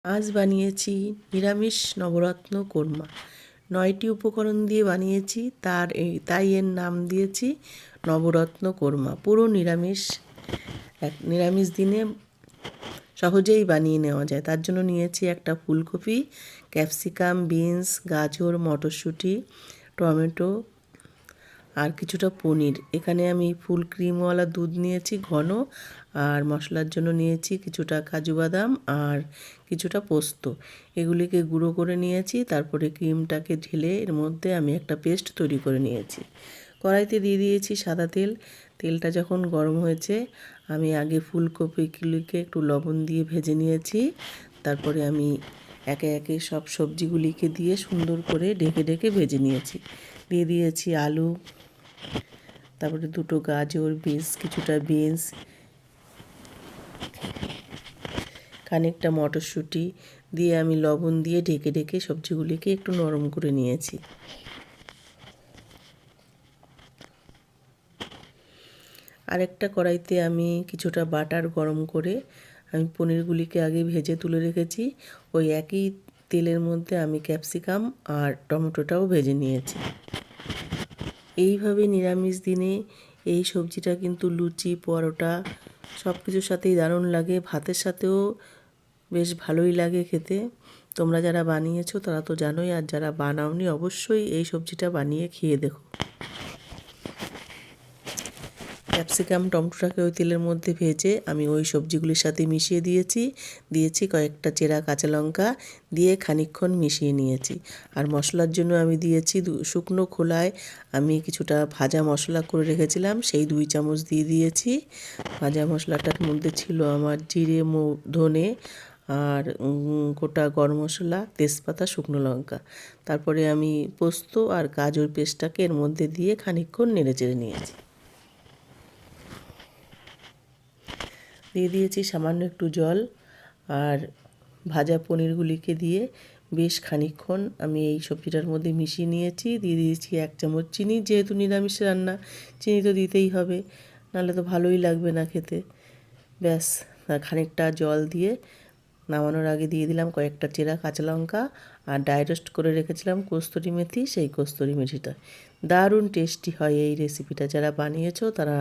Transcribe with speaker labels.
Speaker 1: আজ বানিয়েছি নিরামিষ নবরত্ন কোরমা। ৯টি উপকরণ দিয়ে বানিয়েছি, তাই এর নাম দিয়েছি নবরত্ন কোরমা। পুরো নিরামিষ, নিরামিষ দিনে সহজেই বানিয়ে নেওয়া যায়। তার জন্য নিয়েছি একটা ফুলকপি, ক্যাপসিকাম, বিনস, গাজর, মটরশুঁটি, টমেটো আর কিছুটা পনির। এখানে আমি ফুল ক্রিমওয়ালা দুধ নিয়েছি ঘন, আর মশলার জন্য নিয়েছি কিছুটা কাজু বাদাম আর কিছুটা পোস্ত। এগুলিকে গুঁড়ো করে নিয়েছি। তারপরে ক্রিমটাকে ঢেলে এর মধ্যে আমি একটা পেস্ট তৈরি করে নিয়েছি। কড়াইতে দিয়ে দিয়েছি সাদা তেল। তেলটা যখন গরম হয়েছে, আমি আগে ফুলকপিগুলিকে একটু লবণ দিয়ে ভেজে নিয়েছি। তারপরে আমি একে একে সব সবজিগুলিকে দিয়ে সুন্দর করে ঢেকে ঢেকে ভেজে নিয়েছি। দিয়ে দিয়েছি আলু, তারপরে দুটো গাজর, কিছুটা বিনস, খানিকটা মটরশুঁটি দিয়ে আমি লবণ দিয়ে ঢেকে ঢেকে সবজিগুলিকে একটু নরম করে নিয়েছি। আরেকটা কড়াইতে আমি কিছুটা বাটার গরম করে আমি পনিরগুলিকে আগে ভেজে তুলে রেখেছি। ওই একই তেলের মধ্যে আমি ক্যাপসিকাম আর টমেটোটাও ভেজে নিয়েছি। এইভাবে নিরামিষ দিনে এই সবজিটা কিন্তু লুচি, পরোটা সব কিছুর সাথেই দারুণ লাগে। ভাতের সাথেও বেশ ভালোই লাগে খেতে। তোমরা যারা বানিয়েছো তারা তো জানোই, আর যারা বানাওনি অবশ্যই এই সবজিটা বানিয়ে খেয়ে দেখো। ক্যাপসিকাম টমেটোটাকে ওই তেলের মধ্যে ভেজে আমি ওই সবজিগুলির সাথে মিশিয়ে দিয়েছি কয়েকটা চেরা কাঁচা লঙ্কা দিয়ে খানিকক্ষণ মিশিয়ে নিয়েছি। আর মশলার জন্য আমি দিয়েছি শুকনো খোলায় আমি কিছুটা ভাজা মশলা করে রেখেছিলাম, সেই 2 চামচ দিয়ে দিয়েছি। ভাজা মশলাটার মধ্যে ছিল আমার জিরে, ধনে আর গোটা গরম মশলা, তেজপাতা, শুকনো লঙ্কা। তারপরে আমি পোস্ত আর গাজর পেস্টটাকে এর মধ্যে দিয়ে খানিকক্ষণ নেড়েচেড়ে নিয়েছি। দিয়ে দিয়েছি সামান্য একটু জল, আর ভাজা পনিরগুলিকে দিয়ে বেশ খানিকক্ষণ আমি এই সবজিটার মধ্যে মিশিয়ে নিয়েছি। দিয়ে দিয়েছি 1 চামচ চিনি, যেহেতু নিরামিষ রান্না চিনি তো দিতেই হবে, নাহলে তো ভালোই লাগবে না খেতে। ব্যাস, খানিকটা জল দিয়ে নামানোর আগে দিয়ে দিলাম কয়েকটা চেরা কাঁচা লঙ্কা আর ড্রাই রোস্ট করে রেখেছিলাম কস্তুরি মেথি, সেই কস্তুরি মেথিটা। দারুণ টেস্টি হয় এই রেসিপিটা। যারা বানিয়েছো তারা